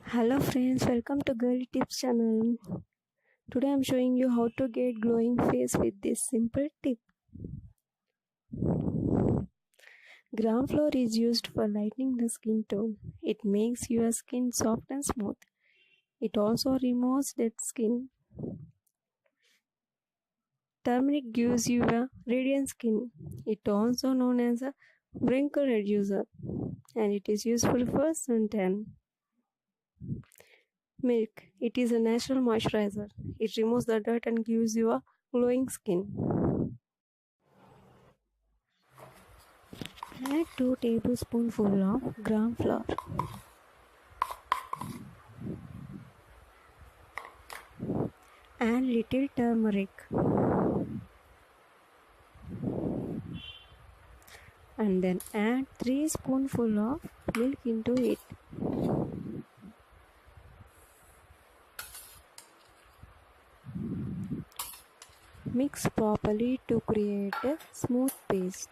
Hello friends, welcome to Girly Tips channel. Today I'm showing you how to get glowing face with this simple tip. Gram flour is used for lightening the skin tone. It makes your skin soft and smooth. It also removes dead skin. Turmeric gives you a radiant skin. It also known as a wrinkle reducer and it is useful for suntan. Milk. It is a natural moisturizer. It removes the dirt and gives you a glowing skin. Add 2 tablespoonfuls of gram flour. And little turmeric. And then add 3 spoonfuls of milk into it. Mix properly to create a smooth paste.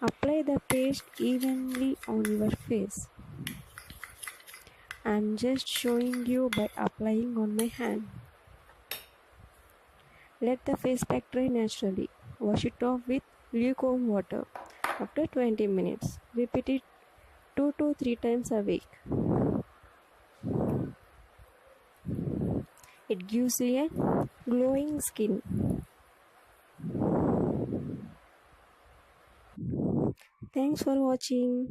Apply the paste evenly on your face. I'm just showing you by applying on my hand. Let the face pack dry naturally. Wash it off with lukewarm water. After 20 minutes, repeat it 2 to 3 times a week. It gives you a glowing skin. Thanks for watching.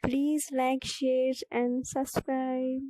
Please like, share and subscribe.